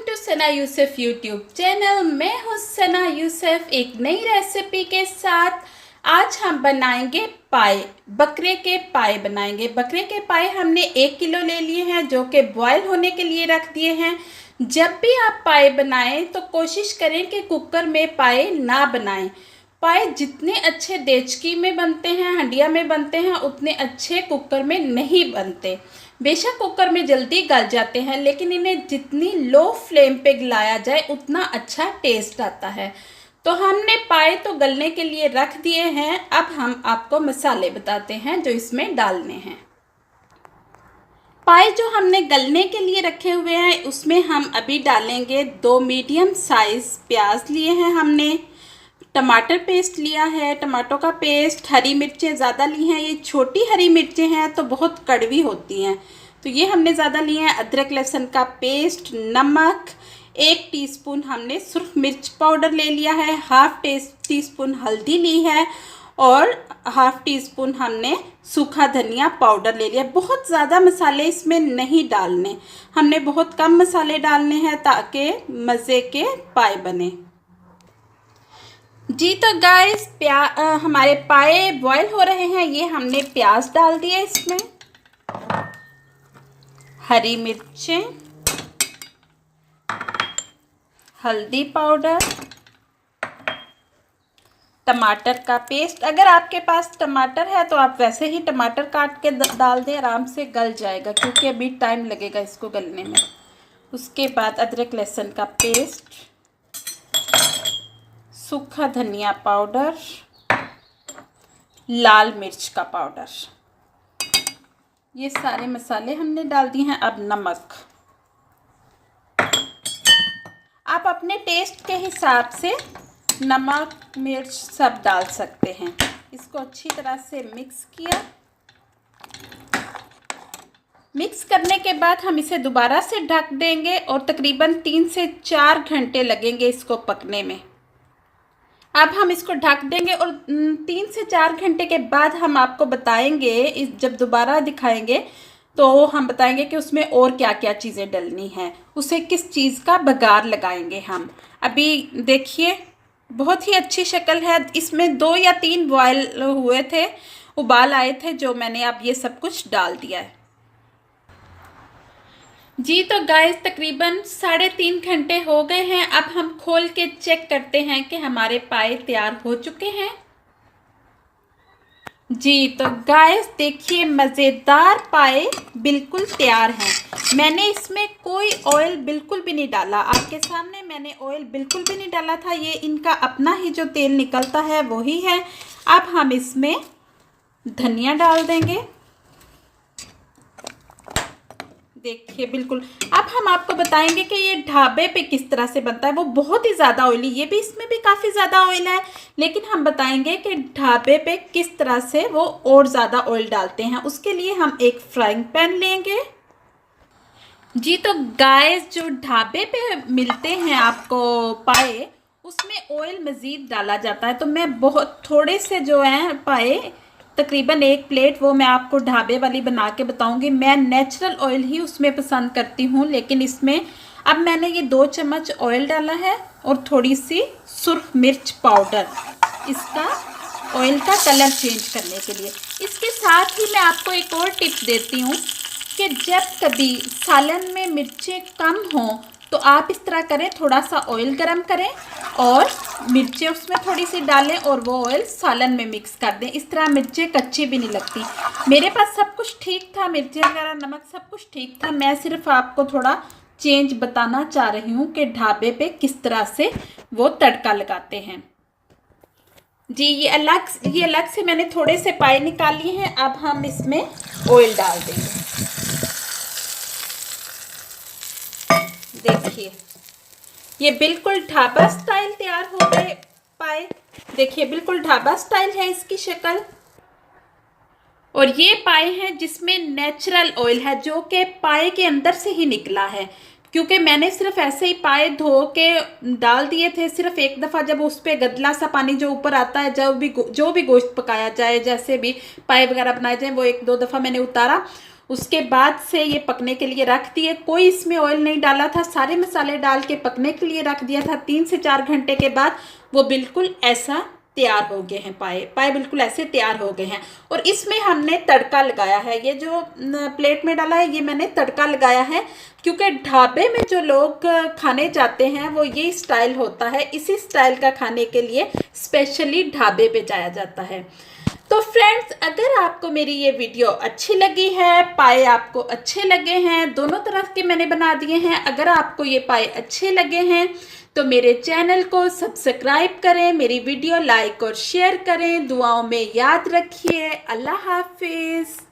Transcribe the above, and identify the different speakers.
Speaker 1: To Sana Yusuf YouTube channel. मैं हूँ सना यूसुफ एक नई रेसिपी के साथ। आज हम बनाएंगे पाए, बकरे के पाए बनाएंगे। बकरे के पाए हमने 1 किलो ले लिए हैं जो कि बॉयल होने के लिए रख दिए हैं। जब भी आप पाए बनाएं तो कोशिश करें कि कुकर में पाए ना बनाएं। पाए जितने अच्छे देचकी में बनते हैं, हंडिया में बनते हैं, उतने अच्छे कुकर में नहीं बनते। बेशक कुकर में जल्दी गल जाते हैं, लेकिन इन्हें जितनी लो फ्लेम पे गलाया जाए उतना अच्छा टेस्ट आता है। तो हमने पाए तो गलने के लिए रख दिए हैं। अब हम आपको मसाले बताते हैं जो इसमें डालने हैं। पाए जो हमने गलने के लिए रखे हुए हैं उसमें हम अभी डालेंगे 2 मीडियम साइज़ प्याज लिए हैं हमने, टमाटर पेस्ट लिया है, टमाटो का पेस्ट, हरी मिर्चें ज़्यादा ली हैं। ये छोटी हरी मिर्चें हैं तो बहुत कड़वी होती हैं, तो ये हमने ज़्यादा लिए हैं। अदरक लहसुन का पेस्ट, नमक, 1 टीस्पून हमने सुर्ख मिर्च पाउडर ले लिया है, हाफ टीस्पून हल्दी ली है और हाफ टीस्पून हमने सूखा धनिया पाउडर ले लिया। बहुत ज़्यादा मसाले इसमें नहीं डालने, हमने बहुत कम मसाले डालने हैं ताकि मज़े के पाए बने। जी तो गाइस हमारे पाए बॉयल हो रहे हैं। ये हमने प्याज डाल दिए इसमें, हरी मिर्चें, हल्दी पाउडर, टमाटर का पेस्ट। अगर आपके पास टमाटर है तो आप वैसे ही टमाटर काट के डाल दें, आराम से गल जाएगा क्योंकि अभी टाइम लगेगा इसको गलने में। उसके बाद अदरक लहसुन का पेस्ट, सूखा धनिया पाउडर, लाल मिर्च का पाउडर, ये सारे मसाले हमने डाल दिए हैं। अब नमक आप अपने टेस्ट के हिसाब से नमक मिर्च सब डाल सकते हैं। इसको अच्छी तरह से मिक्स किया। मिक्स करने के बाद हम इसे दोबारा से ढक देंगे और तकरीबन 3 से 4 घंटे लगेंगे इसको पकने में। अब हम इसको ढक देंगे और 3 से 4 घंटे के बाद हम आपको बताएंगे, जब दोबारा दिखाएंगे तो हम बताएंगे कि उसमें और क्या क्या चीज़ें डलनी हैं, उसे किस चीज़ का बघार लगाएंगे हम। अभी देखिए बहुत ही अच्छी शक्ल है। इसमें 2 या 3 बॉयल हुए थे, उबाल आए थे, जो मैंने अब ये सब कुछ डाल दिया है। जी तो गाइस तकरीबन 3.5 घंटे हो गए हैं। अब हम खोल के चेक करते हैं कि हमारे पाए तैयार हो चुके हैं। जी तो गाइस देखिए मज़ेदार पाए बिल्कुल तैयार हैं। मैंने इसमें कोई ऑयल बिल्कुल भी नहीं डाला, आपके सामने मैंने ऑयल बिल्कुल भी नहीं डाला था। ये इनका अपना ही जो तेल निकलता है वही है। अब हम इसमें धनिया डाल देंगे, देखिए बिल्कुल। अब हम आपको बताएंगे कि ये ढाबे पे किस तरह से बनता है। वो बहुत ही ज़्यादा ऑयली, ये भी इसमें भी काफ़ी ज़्यादा ऑयल है, लेकिन हम बताएंगे कि ढाबे पे किस तरह से वो और ज़्यादा ऑयल डालते हैं। उसके लिए हम एक फ्राइंग पैन लेंगे। जी तो गाइस जो ढाबे पे मिलते हैं आपको पाए, उसमें ऑयल मज़ीद डाला जाता है। तो मैं बहुत थोड़े से जो हैं पाए, तकरीबन 1 प्लेट, वो मैं आपको ढाबे वाली बना के बताऊंगी। मैं नेचुरल ऑयल ही उसमें पसंद करती हूँ, लेकिन इसमें अब मैंने ये 2 चम्मच ऑयल डाला है और थोड़ी सी सुर्ख मिर्च पाउडर, इसका ऑयल का कलर चेंज करने के लिए। इसके साथ ही मैं आपको एक और टिप देती हूँ कि जब कभी सालन में मिर्चें कम हों तो आप इस तरह करें, थोड़ा सा ऑयल गरम करें और मिर्चें उसमें थोड़ी सी डालें और वो ऑयल सालन में मिक्स कर दें। इस तरह मिर्चें कच्ची भी नहीं लगती। मेरे पास सब कुछ ठीक था, मिर्चें वगैरह नमक सब कुछ ठीक था। मैं सिर्फ आपको थोड़ा चेंज बताना चाह रही हूँ कि ढाबे पे किस तरह से वो तड़का लगाते हैं। जी ये अलग से मैंने थोड़े से पाए निकाल लिए हैं। अब हम इसमें ऑयल डाल देंगे। देखिए ये बिल्कुल ढाबा स्टाइल तैयार हो गए पाए। देखिए बिल्कुल ढाबा स्टाइल है इसकी शक्ल। और ये पाए हैं जिसमें नेचुरल ऑयल है, जो कि पाए के अंदर से ही निकला है। क्योंकि मैंने सिर्फ ऐसे ही पाए धो के डाल दिए थे, सिर्फ एक दफ़ा जब उस पर गदला सा पानी जो ऊपर आता है, जो भी गोश्त पकाया जाए, जैसे भी पाए वगैरह बनाए जाए, वो 1-2 दफ़ा मैंने उतारा। उसके बाद से ये पकने के लिए रख दिए। कोई इसमें ऑयल नहीं डाला था, सारे मसाले डाल के पकने के लिए रख दिया था। 3 से 4 घंटे के बाद वो बिल्कुल ऐसा तैयार हो गए हैं। पाए बिल्कुल ऐसे तैयार हो गए हैं। और इसमें हमने तड़का लगाया है। ये जो प्लेट में डाला है ये मैंने तड़का लगाया है, क्योंकि ढाबे में जो लोग खाने जाते हैं वो ये स्टाइल होता है। इसी स्टाइल का खाने के लिए स्पेशली ढाबे पे जाया जाता है। तो फ्रेंड्स, अगर आपको मेरी ये वीडियो अच्छी लगी है, पाए आपको अच्छे लगे हैं, दोनों तरफ के मैंने बना दिए हैं, अगर आपको ये पाए अच्छे लगे हैं तो मेरे चैनल को सब्सक्राइब करें, मेरी वीडियो लाइक और शेयर करें, दुआओं में याद रखिए। अल्लाह हाफिज़।